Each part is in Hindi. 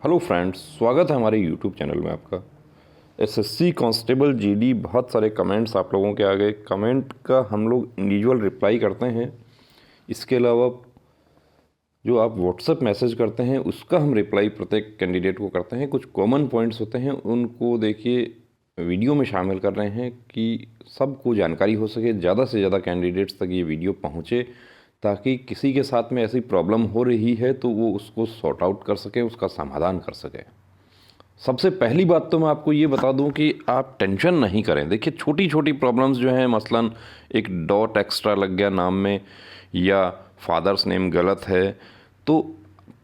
हेलो फ्रेंड्स, स्वागत है हमारे यूट्यूब चैनल में आपका। एसएससी कांस्टेबल जीडी, बहुत सारे कमेंट्स आप लोगों के आ गए। कमेंट का हम लोग इंडिविजुअल रिप्लाई करते हैं। इसके अलावा जो आप व्हाट्सएप मैसेज करते हैं उसका हम रिप्लाई प्रत्येक कैंडिडेट को करते हैं। कुछ कॉमन पॉइंट्स होते हैं, उनको देखिए वीडियो में शामिल कर रहे हैं कि सबको जानकारी हो सके, ज़्यादा से ज़्यादा कैंडिडेट्स तक ये वीडियो पहुँचे, ताकि किसी के साथ में ऐसी प्रॉब्लम हो रही है तो वो उसको सॉर्ट आउट कर सके, उसका समाधान कर सके। सबसे पहली बात तो मैं आपको ये बता दूं कि आप टेंशन नहीं करें। देखिए, छोटी छोटी प्रॉब्लम्स जो हैं, मसलन एक डॉट एक्स्ट्रा लग गया नाम में या फादर्स नेम गलत है, तो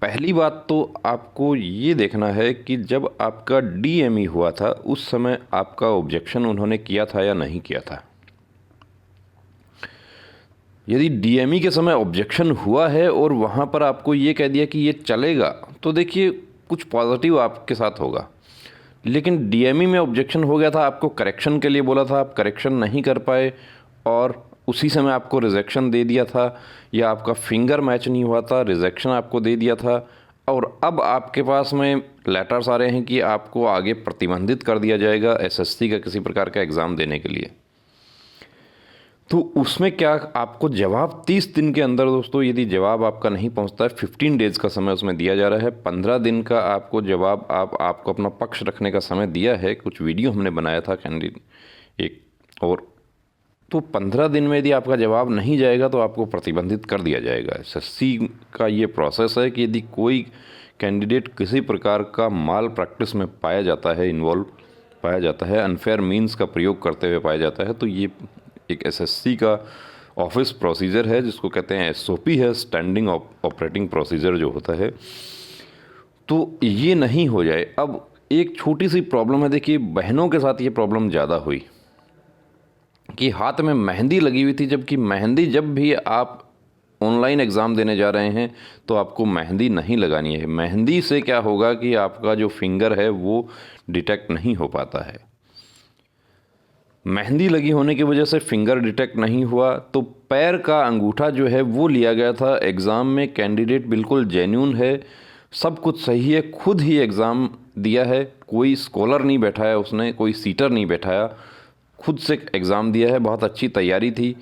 पहली बात तो आपको ये देखना है कि जब आपका डीएमई हुआ था उस समय आपका ऑब्जेक्शन उन्होंने किया था या नहीं किया था। यदि डीएमई के समय ऑब्जेक्शन हुआ है और वहाँ पर आपको ये कह दिया कि ये चलेगा, तो देखिए कुछ पॉजिटिव आपके साथ होगा। लेकिन डीएमई में ऑब्जेक्शन हो गया था, आपको करेक्शन के लिए बोला था, आप करेक्शन नहीं कर पाए और उसी समय आपको रिजेक्शन दे दिया था, या आपका फिंगर मैच नहीं हुआ था, रिजेक्शन आपको दे दिया था, और अब आपके पास में लेटर्स आ रहे हैं कि आपको आगे प्रतिबंधित कर दिया जाएगा एसएससी का किसी प्रकार का एग्ज़ाम देने के लिए। तो उसमें क्या आपको जवाब 30 दिन के अंदर, दोस्तों यदि जवाब आपका नहीं पहुंचता है, 15 डेज़ का समय उसमें दिया जा रहा है। 15 दिन का आपको जवाब, आपको अपना पक्ष रखने का समय दिया है। कुछ वीडियो हमने बनाया था कैंडिडेट एक, और तो 15 दिन में यदि आपका जवाब नहीं जाएगा तो आपको प्रतिबंधित कर दिया जाएगा। एसएससी का ये प्रोसेस है कि यदि कोई कैंडिडेट किसी प्रकार का माल प्रैक्टिस में पाया जाता है, इन्वॉल्व पाया जाता है, अनफेयर मीन्स का प्रयोग करते हुए पाया जाता है, तो ये एक एसएससी का ऑफिस प्रोसीजर है जिसको कहते हैं एसओपी है, स्टैंडिंग ऑपरेटिंग प्रोसीजर जो होता है। तो ये नहीं हो जाए। अब एक छोटी सी प्रॉब्लम है, देखिए बहनों के साथ ये प्रॉब्लम ज़्यादा हुई कि हाथ में मेहंदी लगी हुई थी, जबकि मेहंदी जब भी आप ऑनलाइन एग्ज़ाम देने जा रहे हैं तो आपको मेहंदी नहीं लगानी है। मेहंदी से क्या होगा कि आपका जो फिंगर है वो डिटेक्ट नहीं हो पाता है। मेहंदी लगी होने की वजह से फिंगर डिटेक्ट नहीं हुआ, तो पैर का अंगूठा जो है वो लिया गया था एग्ज़ाम में। कैंडिडेट बिल्कुल जेन्यून है, सब कुछ सही है, खुद ही एग्ज़ाम दिया है, कोई स्कॉलर नहीं बैठाया उसने, कोई सीटर नहीं बैठाया, खुद से एग्ज़ाम दिया है, बहुत अच्छी तैयारी थी।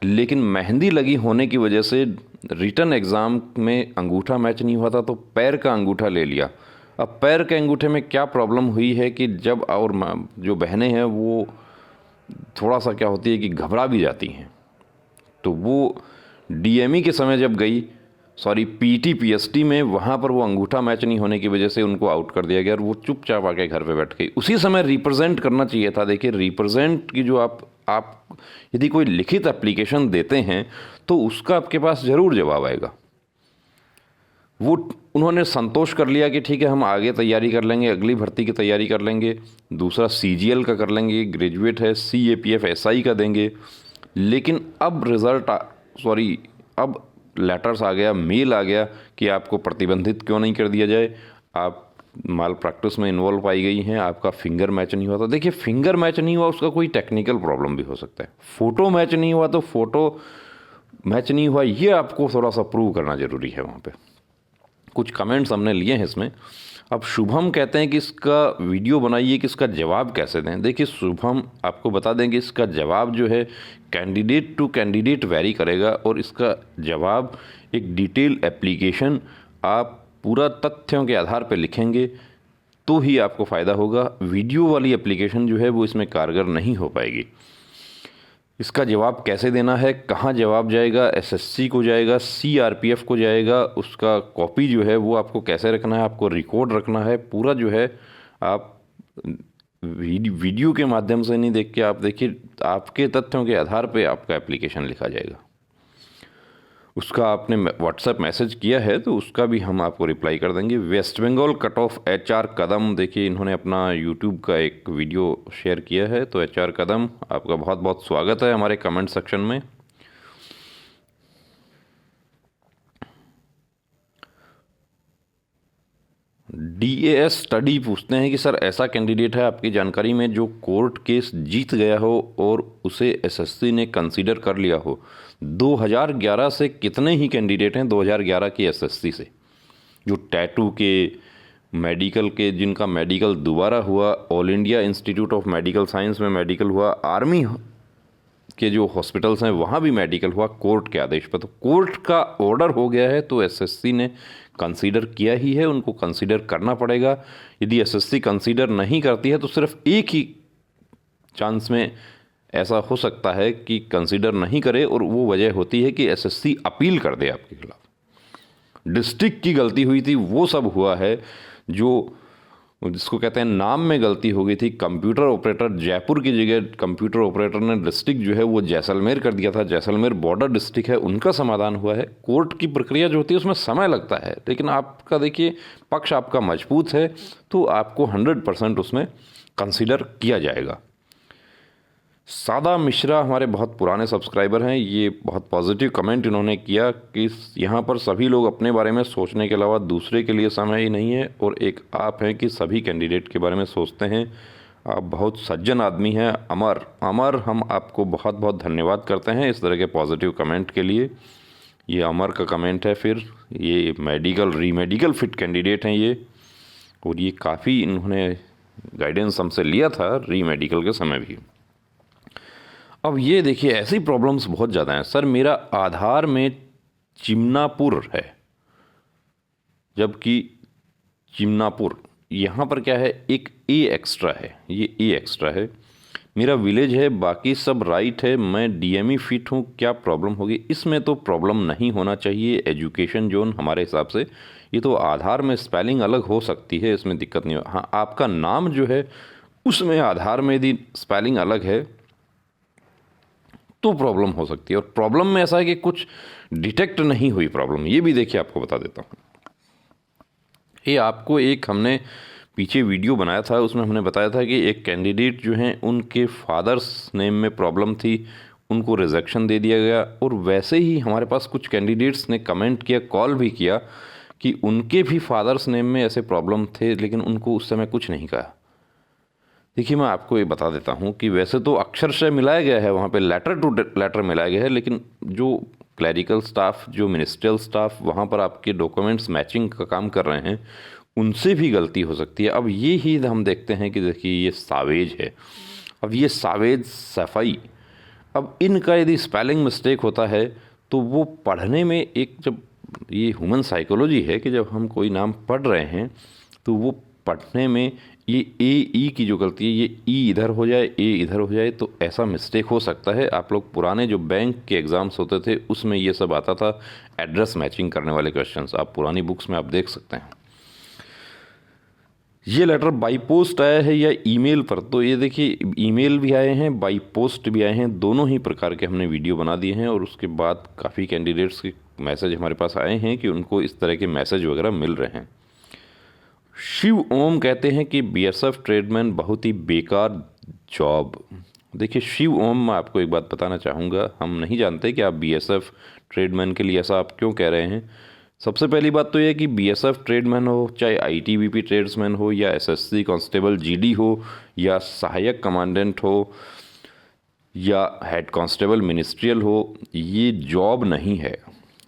लेकिन मेहंदी लगी होने की वजह से रिटन एग्ज़ाम में अंगूठा मैच नहीं हुआ था, तो पैर का अंगूठा ले लिया। अब पैर के अंगूठे में क्या प्रॉब्लम हुई है कि जब, और जो बहनें हैं वो थोड़ा सा क्या होती है कि घबरा भी जाती हैं, तो वो डीएमई के समय जब गई, सॉरी पीटी पीएसटी में, वहाँ पर वो अंगूठा मैच नहीं होने की वजह से उनको आउट कर दिया गया और वो चुपचाप आके घर पे बैठ गई। उसी समय रिप्रेजेंट करना चाहिए था। देखिए, रिप्रेजेंट की जो आप यदि कोई लिखित एप्लीकेशन देते हैं तो उसका आपके पास ज़रूर जवाब आएगा। वो उन्होंने संतोष कर लिया कि ठीक है, हम आगे तैयारी कर लेंगे, अगली भर्ती की तैयारी कर लेंगे, दूसरा सीजीएल का कर लेंगे, ग्रेजुएट है, सीएपीएफ एसआई का देंगे। लेकिन अब अब लेटर्स आ गया, मेल आ गया कि आपको प्रतिबंधित क्यों नहीं कर दिया जाए, आप माल प्रैक्टिस में इन्वॉल्व पाई गई हैं, आपका फिंगर मैच नहीं हुआ। तो देखिए, फिंगर मैच नहीं हुआ उसका कोई टेक्निकल प्रॉब्लम भी हो सकता है, फोटो मैच नहीं हुआ तो फोटो मैच नहीं हुआ, ये आपको थोड़ा सा प्रूव करना ज़रूरी है वहाँ पे। कुछ कमेंट्स हमने लिए हैं इसमें। अब शुभम कहते हैं कि इसका वीडियो बनाइए कि इसका जवाब कैसे दें। देखिए शुभम, आपको बता दें कि इसका जवाब जो है कैंडिडेट टू कैंडिडेट वेरी करेगा, और इसका जवाब एक डिटेल एप्लीकेशन आप पूरा तथ्यों के आधार पर लिखेंगे तो ही आपको फ़ायदा होगा। वीडियो वाली एप्लीकेशन जो है वो इसमें कारगर नहीं हो पाएगी। इसका जवाब कैसे देना है, कहाँ जवाब जाएगा, एसएससी को जाएगा, सीआरपीएफ को जाएगा, उसका कॉपी जो है वो आपको कैसे रखना है, आपको रिकॉर्ड रखना है पूरा जो है। आप वीडियो के माध्यम से नहीं देख के, आप देखिए आपके तथ्यों के आधार पे आपका एप्लीकेशन लिखा जाएगा। उसका आपने व्हाट्सएप मैसेज किया है तो उसका भी हम आपको रिप्लाई कर देंगे। West Bengal cut off HR Kadam, देखिए इन्होंने अपना यूट्यूब का एक वीडियो शेयर किया है, तो एचआर कदम आपका बहुत बहुत स्वागत है हमारे कमेंट सेक्शन में। डीएएस स्टडी पूछते हैं कि सर ऐसा कैंडिडेट है आपकी जानकारी में जो कोर्ट केस जीत गया हो और उसे एसएससी ने कंसीडर कर लिया हो। 2011 से कितने ही कैंडिडेट हैं 2011 की एसएससी से जो टैटू के मेडिकल के जिनका मेडिकल दोबारा हुआ, all India institute of medical science में मेडिकल हुआ, आर्मी के जो हॉस्पिटल्स हैं वहाँ भी मेडिकल हुआ कोर्ट के आदेश पर। तो कोर्ट का ऑर्डर हो गया है तो एसएससी ने कंसीडर किया ही है, उनको कंसीडर करना पड़ेगा। यदि एसएससी कंसीडर नहीं करती है तो सिर्फ एक ही चांस में ऐसा हो सकता है कि कंसीडर नहीं करे, और वो वजह होती है कि एसएससी अपील कर दे आपके खिलाफ। डिस्ट्रिक्ट की गलती हुई थी वो सब हुआ है, जो जिसको कहते हैं नाम में गलती हो गई थी। कंप्यूटर ऑपरेटर जयपुर की जगह कंप्यूटर ऑपरेटर ने डिस्ट्रिक्ट जो है वो जैसलमेर कर दिया था। जैसलमेर बॉर्डर डिस्ट्रिक्ट है, उनका समाधान हुआ है। कोर्ट की प्रक्रिया जो होती है उसमें समय लगता है, लेकिन आपका देखिए पक्ष आपका मजबूत है तो आपको 100% उसमें कंसीडर किया जाएगा। सादा मिश्रा हमारे बहुत पुराने सब्सक्राइबर हैं, ये बहुत पॉजिटिव कमेंट इन्होंने किया कि यहाँ पर सभी लोग अपने बारे में सोचने के अलावा दूसरे के लिए समय ही नहीं है, और एक आप हैं कि सभी कैंडिडेट के बारे में सोचते हैं। आप बहुत सज्जन आदमी हैं। अमर हम आपको बहुत बहुत धन्यवाद करते हैं इस तरह के पॉजिटिव कमेंट के लिए। ये अमर का कमेंट है। फिर ये रीमेडिकल फिट कैंडिडेट हैं ये, और ये काफ़ी इन्होंने गाइडेंस हमसे लिया था रीमेडिकल के समय भी। अब ये देखिए ऐसी प्रॉब्लम्स बहुत ज़्यादा हैं। सर मेरा आधार में चिमनापुर है, जबकि चिमनापुर यहाँ पर क्या है, एक ए एक्स्ट्रा है, ये ए एक्स्ट्रा है। मेरा विलेज है, बाकी सब राइट है, मैं डीएमई फिट हूँ, क्या प्रॉब्लम होगी? इसमें तो प्रॉब्लम नहीं होना चाहिए। एजुकेशन जोन हमारे हिसाब से, ये तो आधार में स्पेलिंग अलग हो सकती है, इसमें दिक्कत नहीं हो। हाँ, आपका नाम जो है उसमें आधार में यदि स्पेलिंग अलग है तो प्रॉब्लम हो सकती है। और प्रॉब्लम में ऐसा है कि कुछ डिटेक्ट नहीं हुई प्रॉब्लम, ये भी देखिए आपको बता देता हूँ। ये आपको एक हमने पीछे वीडियो बनाया था, उसमें हमने बताया था कि एक कैंडिडेट जो हैं उनके फादर्स नेम में प्रॉब्लम थी, उनको रिजेक्शन दे दिया गया। और वैसे ही हमारे पास कुछ कैंडिडेट्स ने कमेंट किया, कॉल भी किया कि उनके भी फादर्स नेम में ऐसे प्रॉब्लम थे, लेकिन उनको उस समय कुछ नहीं कहा। देखिए मैं आपको ये बता देता हूँ कि वैसे तो अक्षरशः मिलाया गया है, वहाँ पे लेटर टू लेटर मिलाया गया है, लेकिन जो क्लैरिकल स्टाफ, जो मिनिस्ट्रियल स्टाफ वहाँ पर आपके डॉक्यूमेंट्स मैचिंग का काम कर रहे हैं, उनसे भी गलती हो सकती है। अब ये ही हम देखते हैं कि देखिए ये सावेज है, अब ये सावेज सफाई, अब इनका यदि स्पेलिंग मिस्टेक होता है तो वो पढ़ने में एक, जब ये ह्यूमन साइकोलॉजी है कि जब हम कोई नाम पढ़ रहे हैं तो वो पढ़ने में ये ए ई की जो गलती है, ये ई इधर हो जाए, ए इधर हो जाए, तो ऐसा मिस्टेक हो सकता है। आप लोग पुराने जो बैंक के एग्ज़ाम्स होते थे उसमें ये सब आता था, एड्रेस मैचिंग करने वाले क्वेश्चंस, आप पुरानी बुक्स में आप देख सकते हैं। ये लेटर बाई पोस्ट आया है या ईमेल पर, तो ये देखिए ईमेल भी आए हैं, बाई पोस्ट भी आए हैं, दोनों ही प्रकार के हमने वीडियो बना दिए हैं। और उसके बाद काफ़ी कैंडिडेट्स के मैसेज हमारे पास आए हैं कि उनको इस तरह के मैसेज वगैरह मिल रहे हैं। शिव ओम कहते हैं कि बीएसएफ ट्रेडमैन बहुत ही बेकार जॉब। देखिए शिव ओम, मैं आपको एक बात बताना चाहूँगा, हम नहीं जानते कि आप बीएसएफ ट्रेडमैन के लिए ऐसा आप क्यों कह रहे हैं। सबसे पहली बात तो यह कि बीएसएफ ट्रेडमैन हो, चाहे आईटीबीपी ट्रेड्समैन हो, या एसएससी कांस्टेबल जीडी हो, या सहायक कमांडेंट हो, या हेड कांस्टेबल मिनिस्ट्रियल हो, ये जॉब नहीं है।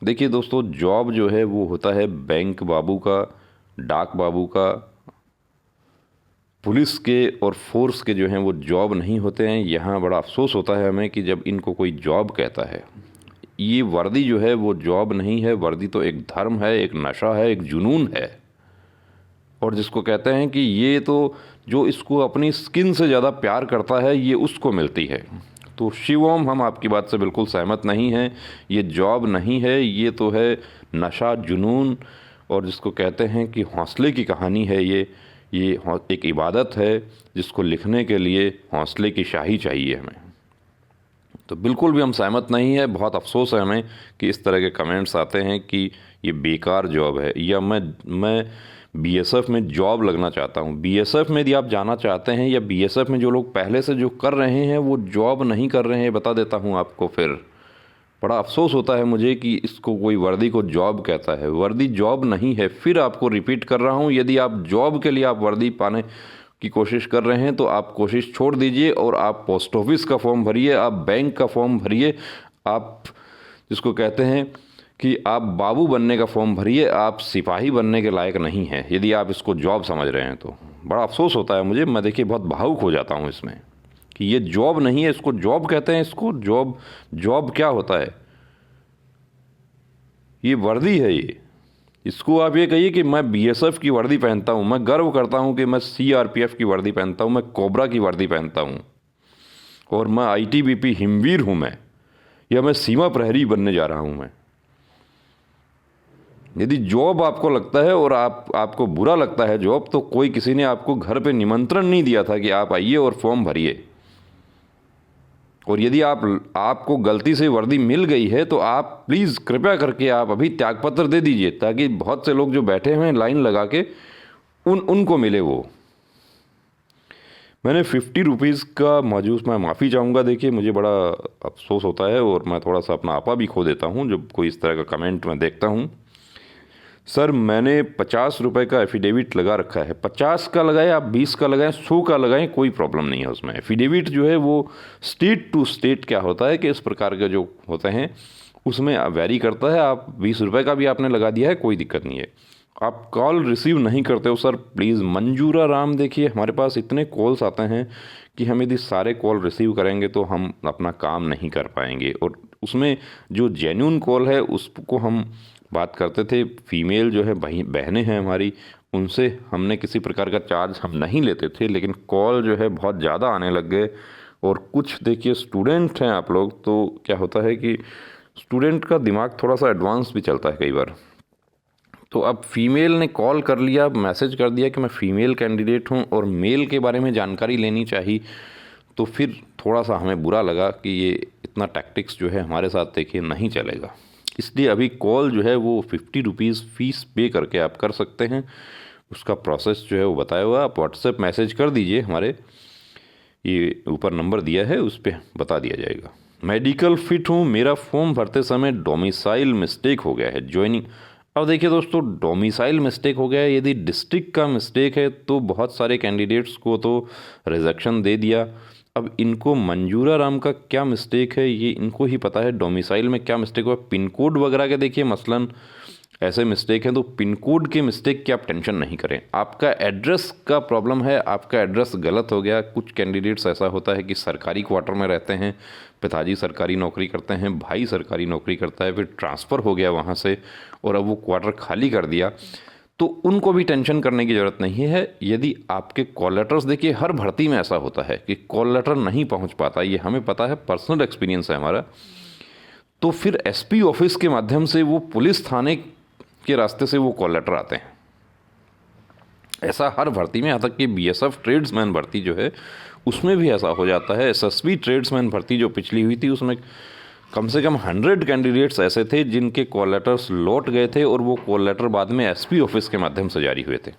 देखिए दोस्तों, जॉब जो है वो होता है बैंक बाबू का, डाक बाबू का, पुलिस के और फोर्स के जो हैं वो जॉब नहीं होते हैं। यहाँ बड़ा अफसोस होता है हमें कि जब इनको कोई जॉब कहता है। ये वर्दी जो है वो जॉब नहीं है, वर्दी तो एक धर्म है, एक नशा है, एक जुनून है। और जिसको कहते हैं कि ये तो जो इसको अपनी स्किन से ज़्यादा प्यार करता है ये उसको मिलती है। तो शिवम, हम आपकी बात से बिल्कुल सहमत नहीं हैं। ये जॉब नहीं है, ये तो है नशा, जुनून, और जिसको कहते हैं कि हौसले की कहानी है। ये एक इबादत है जिसको लिखने के लिए हौसले की शाही चाहिए हमें। तो बिल्कुल भी हम सहमत नहीं है। बहुत अफसोस है हमें कि इस तरह के कमेंट्स आते हैं कि ये बेकार जॉब है, या मैं बीएसएफ में जॉब लगना चाहता हूँ। बीएसएफ में यदि आप जाना चाहते हैं, या बीएसएफ में जो लोग पहले से जो कर रहे हैं वो जॉब नहीं कर रहे हैं, बता देता हूँ आपको। फिर बड़ा अफसोस होता है मुझे कि इसको कोई वर्दी को जॉब कहता है। वर्दी जॉब नहीं है। फिर आपको रिपीट कर रहा हूँ, यदि आप जॉब के लिए आप वर्दी पाने की कोशिश कर रहे हैं तो आप कोशिश छोड़ दीजिए और आप पोस्ट ऑफिस का फॉर्म भरिए, आप बैंक का फॉर्म भरिए, आप जिसको कहते हैं कि आप बाबू बनने का फॉर्म भरिए, आप सिपाही बनने के लायक नहीं हैं, यदि आप इसको जॉब समझ रहे हैं तो। बड़ा अफसोस होता है मुझे, मैं देखिए बहुत भावुक हो जाता हूँ इसमें कि ये जॉब नहीं है, इसको जॉब कहते हैं। इसको जॉब, जॉब क्या होता है? ये वर्दी है ये। इसको आप ये कहिए कि मैं बीएसएफ की वर्दी पहनता हूँ, मैं गर्व करता हूँ कि मैं सीआरपीएफ की वर्दी पहनता हूँ, मैं कोबरा की वर्दी पहनता हूँ, और मैं आईटीबीपी हिमवीर हूँ मैं, या मैं सीमा प्रहरी बनने जा रहा हूँ मैं। यदि जॉब आपको लगता है और आपको बुरा लगता है जॉब, तो कोई किसी ने आपको घर पे निमंत्रण नहीं दिया था कि आप आइए और फॉर्म भरिए। और यदि आपको गलती से वर्दी मिल गई है तो आप प्लीज़ कृपया करके आप अभी त्यागपत्र दे दीजिए, ताकि बहुत से लोग जो बैठे हुए हैं लाइन लगा के उनको मिले वो। मैंने 50 रुपीज़ का मायूस, मैं माफ़ी चाहूँगा, देखिए मुझे बड़ा अफसोस होता है और मैं थोड़ा सा अपना आपा भी खो देता हूँ जब कोई इस तरह का कमेंट मैं देखता हूँ। सर मैंने 50 रुपये का एफिडेविट लगा रखा है, 50 का लगाएं, आप 20 का लगाएं, 100 का लगाएं, कोई प्रॉब्लम नहीं है उसमें। एफिडेविट जो है वो स्टेट टू स्टेट क्या होता है कि इस प्रकार के जो होते हैं उसमें वेरी करता है। आप 20 रुपये का भी आपने लगा दिया है, कोई दिक्कत नहीं है। आप कॉल रिसीव नहीं करते हो सर, प्लीज़ मंजूरा राम, देखिए हमारे पास इतने कॉल्स आते हैं कि हम यदि सारे कॉल रिसीव करेंगे तो हम अपना काम नहीं कर पाएंगे, और उसमें जो जेन्युइन कॉल है उसको हम बात करते थे। फीमेल जो है बहनें हैं हमारी, उनसे हमने किसी प्रकार का चार्ज हम नहीं लेते थे, लेकिन कॉल जो है बहुत ज़्यादा आने लग गए। और कुछ देखिए स्टूडेंट हैं आप लोग, तो क्या होता है कि स्टूडेंट का दिमाग थोड़ा सा एडवांस भी चलता है कई बार। तो अब फीमेल ने कॉल कर लिया, मैसेज कर दिया कि मैं फ़ीमेल कैंडिडेट हूँ और मेल के बारे में जानकारी लेनी चाहिए, तो फिर थोड़ा सा हमें बुरा लगा कि ये इतना टैक्टिक्स जो है हमारे साथ देखिए नहीं चलेगा। इसलिए अभी कॉल जो है वो 50 रुपीज़ फ़ीस पे करके आप कर सकते हैं। उसका प्रोसेस जो है वो बताया हुआ, आप व्हाट्सएप मैसेज कर दीजिए, हमारे ये ऊपर नंबर दिया है उस पर बता दिया जाएगा। मेडिकल फिट हूँ, मेरा फॉर्म भरते समय डोमिसाइल मिस्टेक हो गया है, ज्वाइनिंग। अब देखिए दोस्तों, डोमिसाइल मिस्टेक हो गया है, यदि डिस्ट्रिक्ट का मिस्टेक है तो बहुत सारे कैंडिडेट्स को तो रिजेक्शन दे दिया। अब इनको मंजूरा राम का क्या मिस्टेक है ये इनको ही पता है, डोमिसाइल में क्या मिस्टेक हुआ। पिन कोड वगैरह के देखिए मसलन ऐसे मिस्टेक हैं, तो पिन कोड के मिस्टेक की आप टेंशन नहीं करें। आपका एड्रेस का प्रॉब्लम है, आपका एड्रेस गलत हो गया। कुछ कैंडिडेट्स ऐसा होता है कि सरकारी क्वार्टर में रहते हैं, पिताजी सरकारी नौकरी करते हैं, भाई सरकारी नौकरी करता है, फिर ट्रांसफ़र हो गया वहाँ से और अब वो क्वार्टर खाली कर दिया, तो उनको भी टेंशन करने की ज़रूरत नहीं है। यदि आपके कॉल लेटर्स, देखिए हर भर्ती में ऐसा होता है कि कॉल लेटर नहीं पहुँच पाता, ये हमें पता है, पर्सनल एक्सपीरियंस है हमारा। तो फिर एसपी ऑफिस के माध्यम से वो पुलिस थाने के रास्ते से वो कॉल लेटर आते हैं। ऐसा हर भर्ती में, यहाँ तक कि बीएसएफ ट्रेड्समैन भर्ती जो है उसमें भी ऐसा हो जाता है। एसएसबी ट्रेड्समैन भर्ती जो पिछली हुई थी उसमें कम से कम 100 कैंडिडेट्स ऐसे थे जिनके कॉल लेटर्स लौट गए थे और वो कॉल लेटर बाद में एसपी ऑफिस के माध्यम से जारी हुए थे।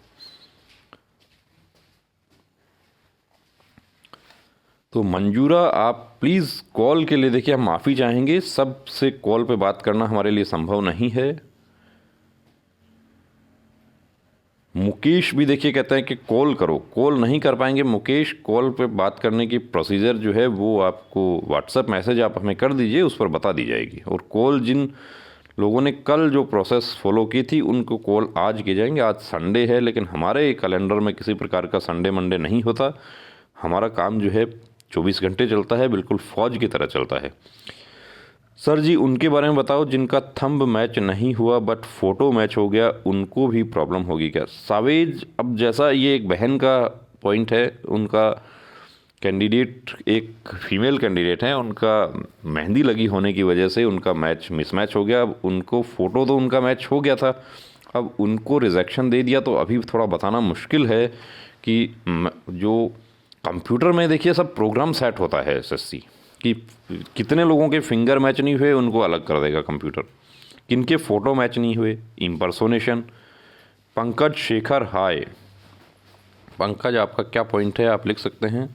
तो मंजूरा, आप प्लीज़ कॉल के लिए देखिए हम माफ़ी चाहेंगे, सबसे कॉल पे बात करना हमारे लिए संभव नहीं है। मुकेश भी देखिए कहते हैं कि कॉल करो, कॉल नहीं कर पाएंगे मुकेश। कॉल पे बात करने की प्रोसीजर जो है वो आपको व्हाट्सएप मैसेज आप हमें कर दीजिए, उस पर बता दी जाएगी। और कॉल जिन लोगों ने कल जो प्रोसेस फॉलो की थी उनको कॉल आज की जाएंगे। आज संडे है, लेकिन हमारे कैलेंडर में किसी प्रकार का संडे मंडे नहीं होता। हमारा काम जो है 24 घंटे चलता है, बिल्कुल फौज की तरह चलता है। सर जी उनके बारे में बताओ जिनका थंब मैच नहीं हुआ बट फ़ोटो मैच हो गया, उनको भी प्रॉब्लम होगी क्या? सावेज, अब जैसा ये एक बहन का पॉइंट है, उनका कैंडिडेट एक फीमेल कैंडिडेट है, उनका मेहंदी लगी होने की वजह से उनका मैच मिसमैच हो गया। अब उनको फ़ोटो तो उनका मैच हो गया था, अब उनको रिजेक्शन दे दिया, तो अभी थोड़ा बताना मुश्किल है कि जो कंप्यूटर में देखिए सब प्रोग्राम सेट होता है एसएससी कि कितने लोगों के फिंगर मैच नहीं हुए उनको अलग कर देगा कंप्यूटर, किनके फ़ोटो मैच नहीं हुए, इम्पर्सोनेशन। पंकज शेखर, हाय पंकज, आपका क्या पॉइंट है, आप लिख सकते हैं।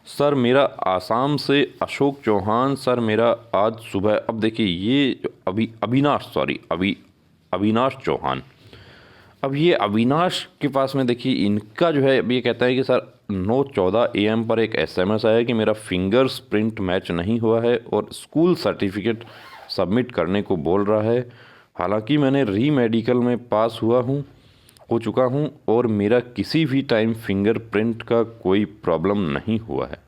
सर मेरा आसाम से अशोक चौहान, सर मेरा आज सुबह, अब देखिए ये अविनाश चौहान, अब ये अविनाश के पास में देखिए इनका जो है अब ये कहता है कि सर 9:14 AM पर एक SMS आया कि मेरा फिंगर्स प्रिंट मैच नहीं हुआ है और स्कूल सर्टिफिकेट सबमिट करने को बोल रहा है। हालांकि मैंने री मेडिकल में पास हो चुका हूं और मेरा किसी भी टाइम फिंगरप्रिंट का कोई प्रॉब्लम नहीं हुआ है।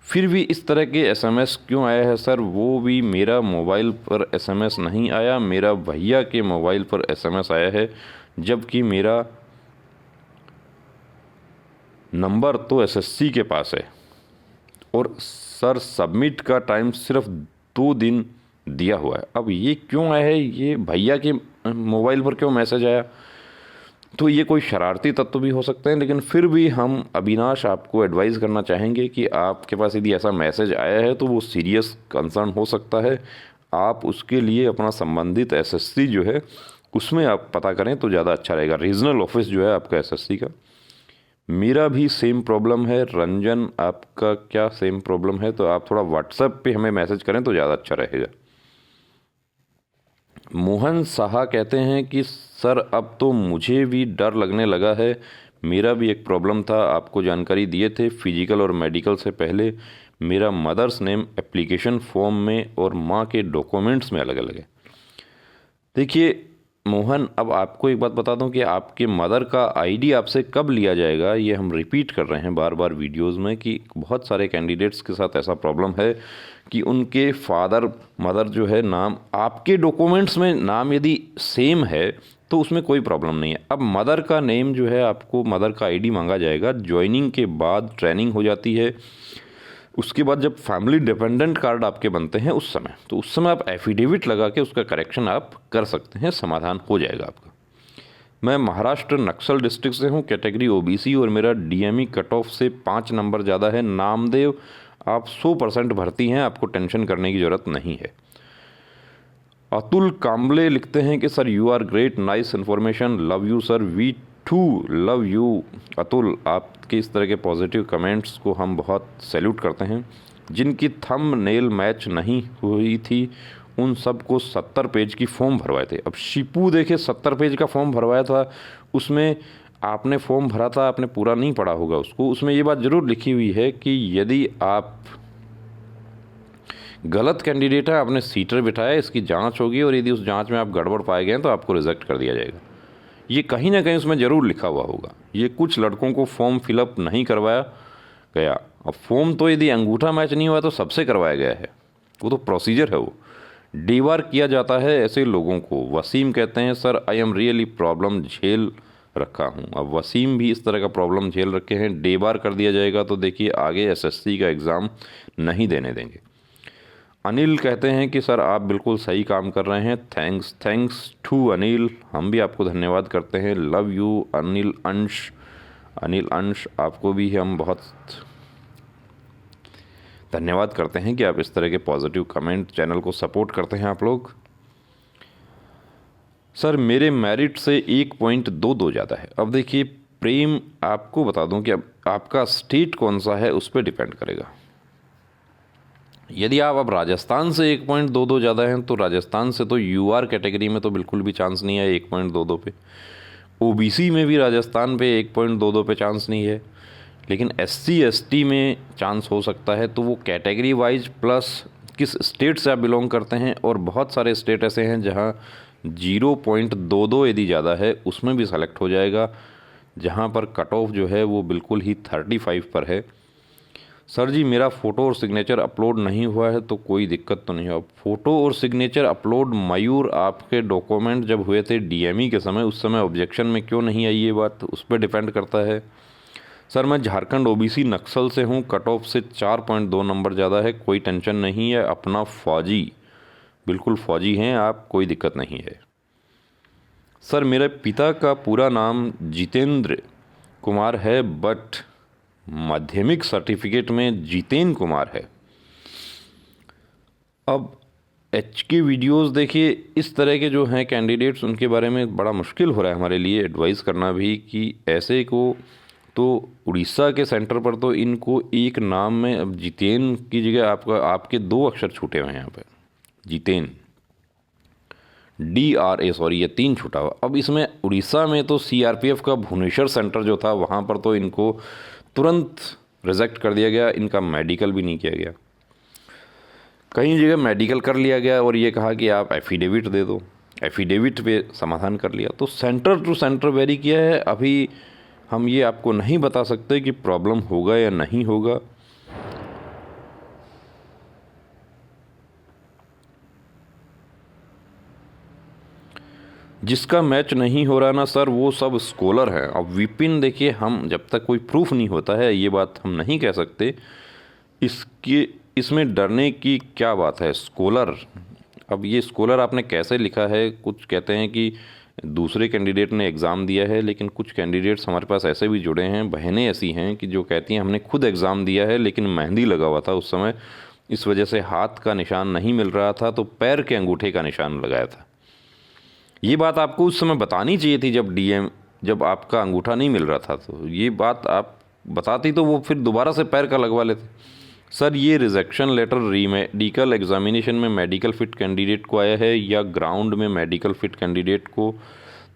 फिर भी इस तरह के SMS क्यों आया है सर? वो भी मेरा मोबाइल पर SMS नहीं आया, मेरा भैया के मोबाइल पर SMS आया है, जबकि मेरा नंबर तो SSC के पास है। और सर सबमिट का टाइम सिर्फ 2 दिन दिया हुआ है। अब ये क्यों आया है? ये भैया के मोबाइल पर क्यों मैसेज आया? तो ये कोई शरारती तत्व भी हो सकते हैं, लेकिन फिर भी हम अविनाश आपको एडवाइस करना चाहेंगे कि आपके पास यदि ऐसा मैसेज आया है तो वो सीरियस कंसर्न हो सकता है। आप उसके लिए अपना संबंधित SSC जो है उसमें आप पता करें तो ज़्यादा अच्छा रहेगा, रीजनल ऑफिस जो है आपका SSC का। मेरा भी सेम प्रॉब्लम है। रंजन, आपका क्या सेम प्रॉब्लम है? तो आप थोड़ा व्हाट्सएप पे हमें मैसेज करें तो ज़्यादा अच्छा रहेगा। मोहन साहा कहते हैं कि सर अब तो मुझे भी डर लगने लगा है। मेरा भी एक प्रॉब्लम था, आपको जानकारी दिए थे फिजिकल और मेडिकल से पहले। मेरा मदर्स नेम एप्लीकेशन फॉर्म में और माँ के डॉक्यूमेंट्स में अलग अलग है। देखिए मोहन, अब आपको एक बात बता दूं कि आपके मदर का ID आपसे कब लिया जाएगा, ये हम रिपीट कर रहे हैं बार बार वीडियोस में कि बहुत सारे कैंडिडेट्स के साथ ऐसा प्रॉब्लम है कि उनके फादर मदर जो है नाम आपके डॉक्यूमेंट्स में नाम यदि सेम है तो उसमें कोई प्रॉब्लम नहीं है। अब मदर का नेम जो है आपको मदर का ID मांगा जाएगा। ज्वाइनिंग के बाद ट्रेनिंग हो जाती है, उसके बाद जब फैमिली डिपेंडेंट कार्ड आपके बनते हैं उस समय आप एफिडेविट लगा के उसका करेक्शन आप कर सकते हैं, समाधान हो जाएगा आपका। मैं महाराष्ट्र नक्सल डिस्ट्रिक्ट से हूँ, कैटेगरी OBC और मेरा DME कट ऑफ से 5 नंबर ज़्यादा है। नामदेव, आप 100% भर्ती हैं, आपको टेंशन करने की ज़रूरत नहीं है। अतुल काम्बले लिखते हैं कि sir you are great, nice information, love you sir, we too love you. Atul, आपके इस तरह के पॉजिटिव कमेंट्स को हम बहुत सैल्यूट करते हैं। जिनकी थंबनेल मैच नहीं हुई थी उन सबको 70 पेज की फॉर्म भरवाए थे। अब शिपू देखे 70 पेज का फॉर्म भरवाया था, उसमें आपने फॉर्म भरा था, आपने पूरा नहीं पढ़ा होगा उसको। उसमें ये बात ज़रूर लिखी हुई है कि यदि आप गलत कैंडिडेट है, आपने सीटर बिठाया, इसकी जांच होगी और यदि उस जांच में आप गड़बड़ पाए गए तो आपको रिजेक्ट कर दिया जाएगा। ये कहीं ना कहीं उसमें ज़रूर लिखा हुआ होगा। ये कुछ लड़कों को फॉर्म फिलअप नहीं करवाया गया। अब फॉर्म तो यदि अंगूठा मैच नहीं हुआ तो सबसे करवाया गया है, वो तो प्रोसीजर है। वो डीवार किया जाता है ऐसे लोगों को। वसीम कहते हैं sir I am really problem झेल रखा हूँ। अब वसीम भी इस तरह का प्रॉब्लम झेल रखे हैं, डीवार कर दिया जाएगा तो देखिए आगे SSC का एग्ज़ाम नहीं देने देंगे। अनिल कहते हैं कि सर आप बिल्कुल सही काम कर रहे हैं, थैंक्स टू अनिल, हम भी आपको धन्यवाद करते हैं। लव यू अनिल अंश, आपको भी हम बहुत धन्यवाद करते हैं कि आप इस तरह के पॉजिटिव कमेंट, चैनल को सपोर्ट करते हैं आप लोग। सर मेरे मेरिट से 1.22 ज़्यादा है। अब देखिए प्रेम, आपको बता दूं कि अब आपका स्टेट कौन सा है उस पर डिपेंड करेगा। यदि आप अब राजस्थान से 1.22 ज़्यादा हैं तो राजस्थान से तो UR कैटेगरी में तो बिल्कुल भी चांस नहीं है 1.22 पे। OBC में भी राजस्थान पे 1.22 पे चांस नहीं है, लेकिन SC ST में चांस हो सकता है। तो वो कैटेगरी वाइज प्लस किस स्टेट से आप बिलोंग करते हैं, और बहुत सारे स्टेट ऐसे हैं जहाँ 0.22 यदि ज़्यादा है उसमें भी सेलेक्ट हो जाएगा, जहाँ पर कट ऑफ जो है वो बिल्कुल ही 35 पर है। सर जी मेरा फ़ोटो और सिग्नेचर अपलोड नहीं हुआ है तो कोई दिक्कत तो नहीं है। फ़ोटो और सिग्नेचर अपलोड, मयूर, आपके डॉक्यूमेंट जब हुए थे DME के समय, उस समय ऑब्जेक्शन में क्यों नहीं आई, ये बात उस पर डिपेंड करता है। सर मैं झारखंड OBC नक्सल से हूँ, कट ऑफ से 4.2 नंबर ज़्यादा है, कोई टेंशन नहीं है, अपना फौजी, बिल्कुल फौजी हैं आप, कोई दिक्कत नहीं है। सर मेरे पिता का पूरा नाम जितेंद्र कुमार है बट माध्यमिक सर्टिफिकेट में जितेन कुमार है। अब HK वीडियोस देखिए, इस तरह के जो हैं कैंडिडेट्स उनके बारे में बड़ा मुश्किल हो रहा है हमारे लिए एडवाइस करना भी कि ऐसे को तो उड़ीसा के सेंटर पर तो इनको एक नाम में अब जितेन की जगह आपके 2 अक्षर छूटे हुए हैं यहाँ पर, जितेन, DRA, सॉरी ये 3 छूटा हुआ। अब इसमें उड़ीसा में तो CRPF का भुवनेश्वर सेंटर जो था वहाँ पर तो इनको तुरंत रिजेक्ट कर दिया गया, इनका मेडिकल भी नहीं किया गया। कई जगह मेडिकल कर लिया गया और ये कहा कि आप एफिडेविट दे दो, एफिडेविट पे समाधान कर लिया। तो सेंटर टू सेंटर वेरी किया है। अभी हम ये आपको नहीं बता सकते कि प्रॉब्लम होगा या नहीं होगा। जिसका मैच नहीं हो रहा ना सर, वो सब स्कॉलर हैं। अब विपिन देखिए, हम जब तक कोई प्रूफ नहीं होता है ये बात हम नहीं कह सकते। इसमें डरने की क्या बात है। स्कॉलर, अब ये स्कॉलर आपने कैसे लिखा है, कुछ कहते हैं कि दूसरे कैंडिडेट ने एग्ज़ाम दिया है, लेकिन कुछ कैंडिडेट्स हमारे पास ऐसे भी जुड़े हैं, बहनें ऐसी हैं कि जो कहती हैं हमने खुद एग्ज़ाम दिया है लेकिन मेहंदी लगा हुआ था उस समय, इस वजह से हाथ का निशान नहीं मिल रहा था तो पैर के अंगूठे का निशान लगाया था। ये बात आपको उस समय बतानी चाहिए थी जब आपका अंगूठा नहीं मिल रहा था, तो ये बात आप बताती तो वो फिर दोबारा से पैर का लगवा लेते। सर ये रिजेक्शन लेटर मेडिकल एग्जामिनेशन में मेडिकल फिट कैंडिडेट को आया है या ग्राउंड में मेडिकल फिट कैंडिडेट को?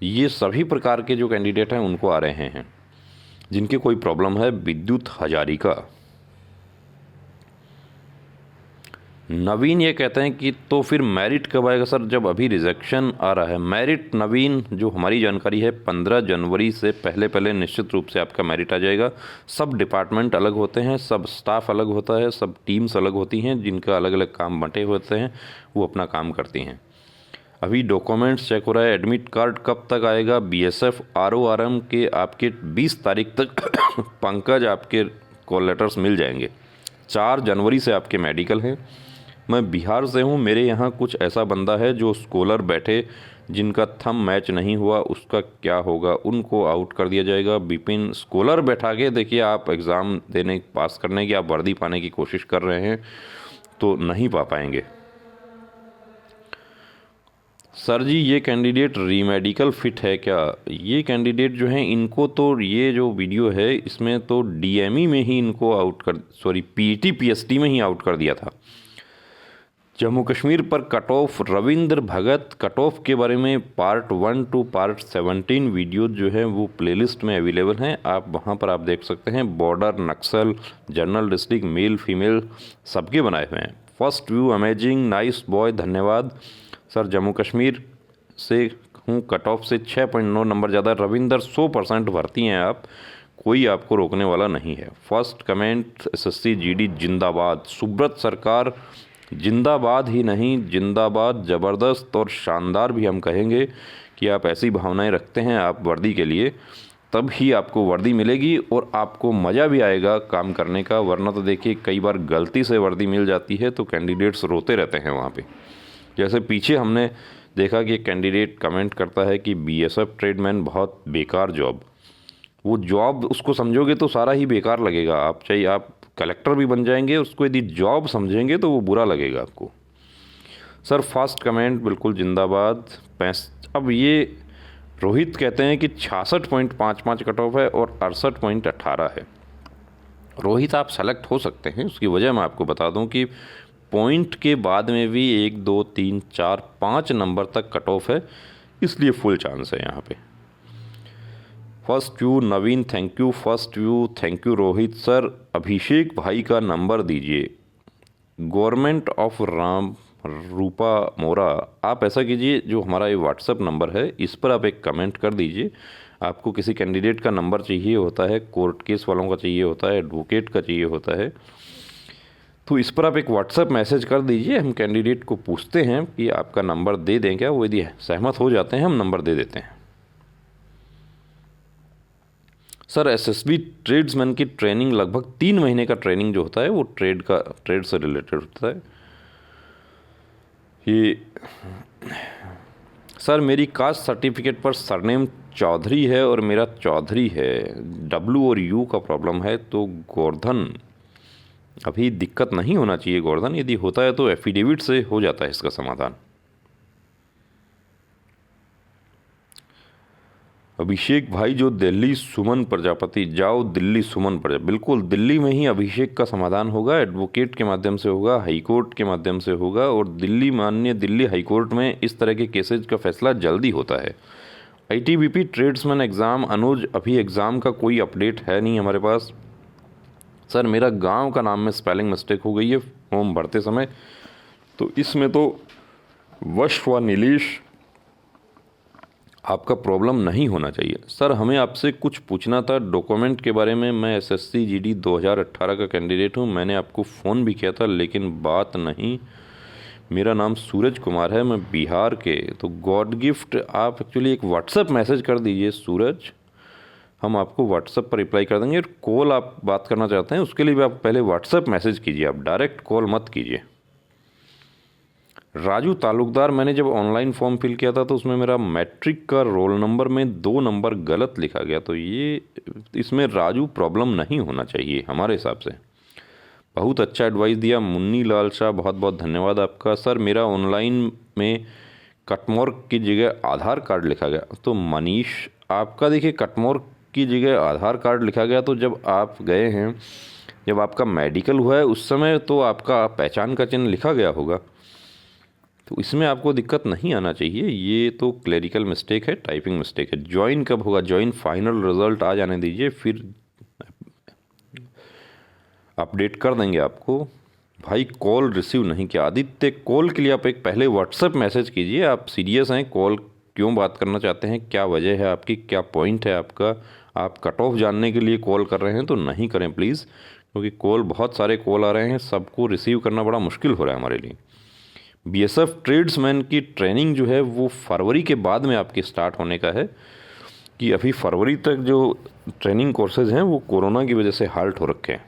ये सभी प्रकार के जो कैंडिडेट हैं उनको आ रहे हैं जिनकी कोई प्रॉब्लम है। विद्युत हजारिका नवीन ये कहते हैं कि तो फिर मेरिट कब आएगा सर, जब अभी रिजेक्शन आ रहा है। मेरिट नवीन, जो हमारी जानकारी है 15 जनवरी से पहले निश्चित रूप से आपका मेरिट आ जाएगा। सब डिपार्टमेंट अलग होते हैं, सब स्टाफ अलग होता है, सब टीम्स अलग होती हैं, जिनका अलग अलग काम बंटे होते हैं, वो अपना काम करती हैं। अभी डॉक्यूमेंट्स चेक हो रहा है। एडमिट कार्ड कब तक आएगा? BSF RORM के आपके 20 तारीख तक पंकज आपके कॉल लेटर्स मिल जाएंगे। 4 जनवरी से आपके मेडिकल हैं। मैं बिहार से हूँ, मेरे यहाँ कुछ ऐसा बंदा है जो स्कॉलर बैठे, जिनका थंब मैच नहीं हुआ, उसका क्या होगा? उनको आउट कर दिया जाएगा। विपिन, स्कॉलर बैठा के देखिए, आप एग्ज़ाम देने पास करने की, आप वर्दी पाने की कोशिश कर रहे हैं तो नहीं पा पाएंगे। सर जी ये कैंडिडेट रीमेडिकल फिट है क्या? ये कैंडिडेट जो हैं इनको तो ये जो वीडियो है इसमें तो DME में ही इनको PET PST में ही आउट कर दिया था। जम्मू कश्मीर पर कट ऑफ, रविंद्र भगत कट ऑफ के बारे में पार्ट 1 टू पार्ट 17 वीडियो जो है वो प्लेलिस्ट में अवेलेबल हैं, आप वहां पर आप देख सकते हैं। बॉर्डर, नक्सल, जनरल डिस्ट्रिक्ट, मेल फीमेल सबके बनाए हुए हैं। First view amazing, nice boy, धन्यवाद सर। जम्मू कश्मीर से हूँ, कट ऑफ से 6.9 नंबर ज़्यादा। रविंदर 100% भर्ती हैं आप, कोई आपको रोकने वाला नहीं है। फर्स्ट कमेंट, SSC GD जिंदाबाद। सुब्रत सरकार जिंदाबाद ही नहीं, जिंदाबाद, ज़बरदस्त और शानदार भी हम कहेंगे कि आप ऐसी भावनाएं रखते हैं आप वर्दी के लिए, तब ही आपको वर्दी मिलेगी और आपको मज़ा भी आएगा काम करने का। वरना तो देखिए कई बार गलती से वर्दी मिल जाती है तो कैंडिडेट्स रोते रहते हैं वहाँ पे। जैसे पीछे हमने देखा कि एक कैंडिडेट कमेंट करता है कि BSF ट्रेडमैन बहुत बेकार जॉब। वो जॉब उसको समझोगे तो सारा ही बेकार लगेगा। आप चाहे आप कलेक्टर भी बन जाएंगे, उसको यदि जॉब समझेंगे तो वो बुरा लगेगा आपको। सर फर्स्ट कमेंट बिल्कुल जिंदाबाद। अब ये रोहित कहते हैं कि 66.55 कट ऑफ है और 68.18 है। रोहित आप सेलेक्ट हो सकते हैं, उसकी वजह मैं आपको बता दूं कि पॉइंट के बाद में भी 1 2 3 4 5 नंबर तक कट ऑफ है, इसलिए फुल चांस है यहाँ पे। First view Naveen, thank you. First view thank you Rohit sir. Abhishek भाई का नंबर दीजिए। गवर्नमेंट ऑफ राम रूपा मोरा, आप ऐसा कीजिए, जो हमारा ये व्हाट्सएप नंबर है इस पर आप एक कमेंट कर दीजिए। आपको किसी कैंडिडेट का नंबर चाहिए होता है, कोर्ट केस वालों का चाहिए होता है, एडवोकेट का चाहिए होता है, तो इस पर आप एक व्हाट्सएप मैसेज कर दीजिए। हम कैंडिडेट को पूछते हैं कि आपका नंबर दे दें क्या, वो यदि सहमत हो जाते हैं हम नंबर दे देते हैं। सर SSB ट्रेड्समैन की ट्रेनिंग लगभग 3 महीने का ट्रेनिंग जो होता है वो ट्रेड से रिलेटेड होता है। ये सर मेरी कास्ट सर्टिफिकेट पर सरनेम चौधरी है और मेरा चौधरी है, W और U का प्रॉब्लम है, तो गोवर्धन अभी दिक्कत नहीं होना चाहिए। गोवर्धन यदि होता है तो एफिडेविट से हो जाता है इसका समाधान। अभिषेक भाई जो दिल्ली सुमन प्रजापति, जाओ दिल्ली सुमन प्रजापति, बिल्कुल दिल्ली में ही अभिषेक का समाधान होगा। एडवोकेट के माध्यम से होगा, हाई कोर्ट के माध्यम से होगा, और दिल्ली हाई कोर्ट में इस तरह के केसेज का फैसला जल्दी होता है। ITBP ट्रेड्समैन एग्ज़ाम अनुज, अभी एग्ज़ाम का कोई अपडेट है नहीं हमारे पास। सर मेरा गांव का नाम में स्पेलिंग मिस्टेक हो गई है फॉर्म भरते समय, तो इसमें तो वश व नीलेश आपका प्रॉब्लम नहीं होना चाहिए। सर हमें आपसे कुछ पूछना था डॉक्यूमेंट के बारे में। मैं एसएससी जीडी 2018 का कैंडिडेट हूँ। मैंने आपको फ़ोन भी किया था लेकिन बात नहीं। मेरा नाम सूरज कुमार है, मैं बिहार के। तो गॉड गिफ्ट आप एक्चुअली एक व्हाट्सएप मैसेज कर दीजिए सूरज, हम आपको व्हाट्सएप पर रिप्लाई कर देंगे। कॉल आप बात करना चाहते हैं उसके लिए भी आप पहले व्हाट्सएप मैसेज कीजिए, आप डायरेक्ट कॉल मत कीजिए। राजू तालुकदार, मैंने जब ऑनलाइन फॉर्म फिल किया था तो उसमें मेरा मैट्रिक का रोल नंबर में 2 नंबर गलत लिखा गया, तो ये इसमें राजू प्रॉब्लम नहीं होना चाहिए हमारे हिसाब से। बहुत अच्छा एडवाइस दिया मुन्नी लाल शाह, बहुत बहुत धन्यवाद आपका। सर मेरा ऑनलाइन में कटमार्क की जगह आधार कार्ड लिखा गया, तो मनीष आपका देखिए कटमार्क की जगह आधार कार्ड लिखा गया, तो जब आप गए हैं, जब आपका मेडिकल हुआ है उस समय तो आपका पहचान का चिन्ह लिखा गया होगा, तो इसमें आपको दिक्कत नहीं आना चाहिए। ये तो क्लरिकल मिस्टेक है, टाइपिंग मिस्टेक है। ज्वाइन कब होगा? ज्वाइन फाइनल रिजल्ट आ जाने दीजिए, फिर अपडेट कर देंगे आपको। भाई कॉल रिसीव नहीं किया आदित्य, कॉल के लिए आप एक पहले व्हाट्सएप मैसेज कीजिए। आप सीरियस हैं, कॉल क्यों बात करना चाहते हैं, क्या वजह है आपकी, क्या पॉइंट है आपका, आप कट ऑफ जानने के लिए कॉल कर रहे हैं तो नहीं करें प्लीज़, क्योंकि कॉल बहुत सारे कॉल आ रहे हैं, सबको रिसीव करना बड़ा मुश्किल हो रहा है हमारे लिए। बीएसएफ ट्रेड्समैन की ट्रेनिंग जो है वो फरवरी के बाद में आपकी स्टार्ट होने का है, कि अभी फरवरी तक जो ट्रेनिंग कोर्सेज हैं वो कोरोना की वजह से हाल्ट हो रखे हैं।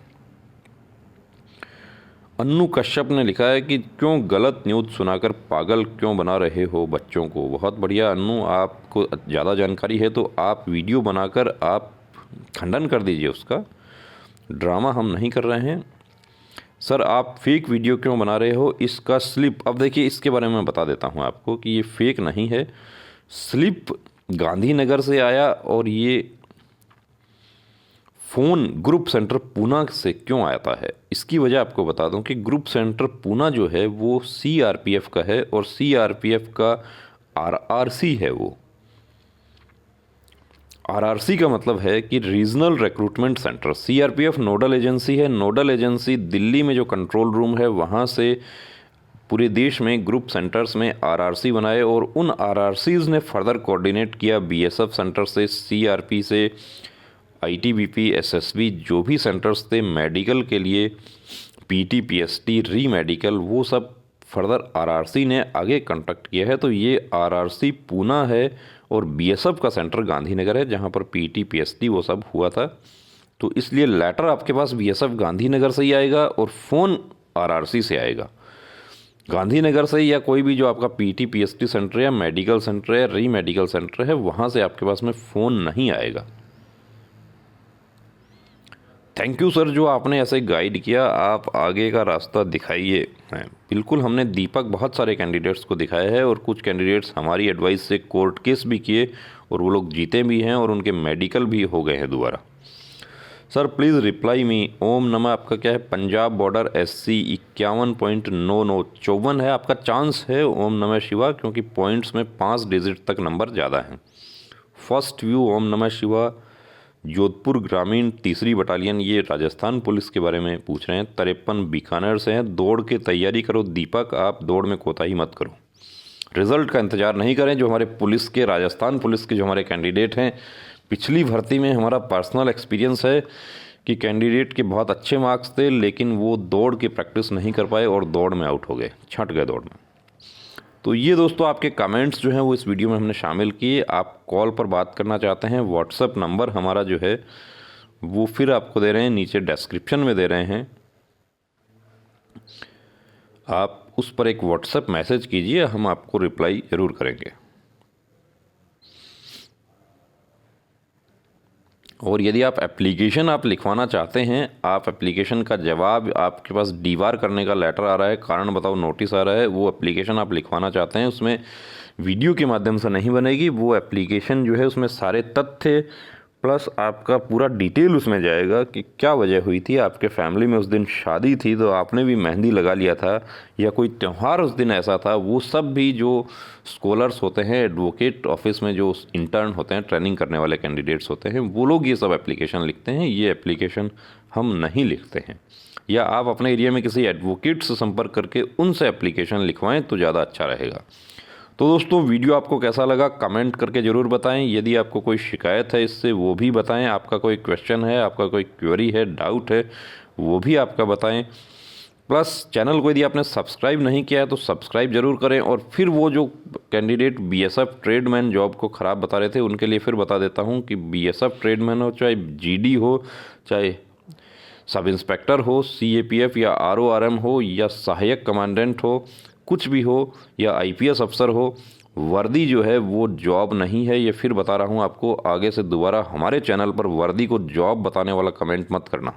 अन्नू कश्यप ने लिखा है कि क्यों गलत न्यूज़ सुनाकर पागल क्यों बना रहे हो बच्चों को। बहुत बढ़िया अन्नू, आपको ज़्यादा जानकारी है तो आप वीडियो बनाकर आप खंडन कर दीजिए उसका, ड्रामा हम नहीं कर रहे हैं। सर आप फेक वीडियो क्यों बना रहे हो, इसका स्लिप, अब देखिए इसके बारे में मैं बता देता हूँ आपको कि ये फेक नहीं है। स्लिप गांधीनगर से आया और ये फ़ोन ग्रुप सेंटर पूना से क्यों आता है, इसकी वजह आपको बता दूं कि ग्रुप सेंटर पूना जो है वो सीआरपीएफ का है और सीआरपीएफ का आरआरसी है। वो आरआरसी का मतलब है कि regional recruitment centre. CRPF nodal agency है, नोडल एजेंसी दिल्ली में जो कंट्रोल रूम है वहाँ से पूरे देश में ग्रुप सेंटर्स में आरआरसी बनाए और उन आरआरसीज़ ने फर्दर कोऑर्डिनेट किया बीएसएफ सेंटर से, सीआरपी से, आईटीबीपी, एसएसबी, जो भी सेंटर्स थे मेडिकल के लिए, पीटी, पीएसटी, री मेडिकल, वो सब फर्दर आरआरसी ने आगे कंडक्ट किया है। तो ये आरआरसी पूना है और बीएसएफ का सेंटर गांधीनगर है जहाँ पर पीटी, पीएसटी वो सब हुआ था। तो इसलिए लेटर आपके पास बीएसएफ गांधीनगर से ही आएगा और फ़ोन आरआरसी से आएगा। गांधीनगर से या कोई भी जो आपका पीटी, पीएसटी सेंटर या मेडिकल सेंटर है, री मेडिकल सेंटर है, वहाँ से आपके पास में फ़ोन नहीं आएगा। थैंक यू सर जो आपने ऐसे गाइड किया, आप आगे का रास्ता दिखाइए। हैं बिल्कुल, हमने दीपक बहुत सारे कैंडिडेट्स को दिखाया है और कुछ कैंडिडेट्स हमारी एडवाइस से कोर्ट केस भी किए और वो लोग जीते भी हैं और उनके मेडिकल भी हो गए हैं दोबारा। Sir please reply me. ओम नमः आपका क्या है? पंजाब बॉर्डर SC 51.9954 है आपका चांस है। ओम नमः शिवा, क्योंकि पॉइंट्स में 5 डिजिट तक नंबर ज़्यादा हैं। फर्स्ट व्यू ओम नमः शिवा, जोधपुर ग्रामीण 3री बटालियन, ये राजस्थान पुलिस के बारे में पूछ रहे हैं। 53 बीकानेर से हैं। दौड़ के तैयारी करो दीपक, आप दौड़ में कोताही मत करो, रिज़ल्ट का इंतज़ार नहीं करें। जो हमारे पुलिस के, राजस्थान पुलिस के जो हमारे कैंडिडेट हैं, पिछली भर्ती में हमारा पर्सनल एक्सपीरियंस है कि कैंडिडेट के बहुत अच्छे मार्क्स थे लेकिन वो दौड़ की प्रैक्टिस नहीं कर पाए और दौड़ में आउट हो गए, छंट गए दौड़ में। तो ये दोस्तों आपके कमेंट्स जो हैं वो इस वीडियो में हमने शामिल किए। आप कॉल पर बात करना चाहते हैं, व्हाट्सएप नंबर हमारा जो है वो फिर आपको दे रहे हैं, नीचे डिस्क्रिप्शन में दे रहे हैं, आप उस पर एक व्हाट्सएप मैसेज कीजिए, हम आपको रिप्लाई ज़रूर करेंगे। और यदि आप एप्लीकेशन आप लिखवाना चाहते हैं, आप एप्लीकेशन का जवाब, आपके पास डीवार करने का लेटर आ रहा है, कारण बताओ नोटिस आ रहा है, वो एप्लीकेशन आप लिखवाना चाहते हैं, उसमें वीडियो के माध्यम से नहीं बनेगी। वो एप्लीकेशन जो है उसमें सारे तथ्य प्लस आपका पूरा डिटेल उसमें जाएगा कि क्या वजह हुई थी, आपके फैमिली में उस दिन शादी थी तो आपने भी मेहंदी लगा लिया था, या कोई त्यौहार उस दिन ऐसा था। वो सब भी जो स्कॉलर्स होते हैं, एडवोकेट ऑफिस में जो इंटर्न होते हैं, ट्रेनिंग करने वाले कैंडिडेट्स होते हैं, वो लोग ये सब एप्लीकेशन लिखते हैं। ये एप्लीकेशन हम नहीं लिखते हैं। या आप अपने एरिया में किसी एडवोकेट से संपर्क करके उनसे एप्लीकेशन लिखवाएं तो ज़्यादा अच्छा रहेगा। तो दोस्तों, वीडियो आपको कैसा लगा कमेंट करके ज़रूर बताएं। यदि आपको कोई शिकायत है इससे वो भी बताएं, आपका कोई क्वेश्चन है, आपका कोई क्वेरी है, डाउट है, वो भी आपका बताएं। प्लस चैनल को यदि आपने सब्सक्राइब नहीं किया है तो सब्सक्राइब जरूर करें। और फिर वो जो कैंडिडेट बीएसएफ ट्रेडमैन जॉब को ख़राब बता रहे थे, उनके लिए फिर बता देता हूँ कि बीएसएफ ट्रेडमैन हो, चाहे जीडी हो, चाहे सब इंस्पेक्टर हो, सीएपीएफ या आरओआरएम हो, या सहायक कमांडेंट हो, कुछ भी हो, या आईपीएस अफसर हो, वर्दी जो है वो जॉब नहीं है। ये फिर बता रहा हूँ आपको, आगे से दोबारा हमारे चैनल पर वर्दी को जॉब बताने वाला कमेंट मत करना।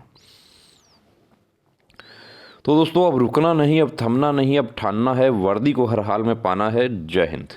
तो दोस्तों, अब रुकना नहीं, अब थमना नहीं, अब ठानना है, वर्दी को हर हाल में पाना है। जय हिंद।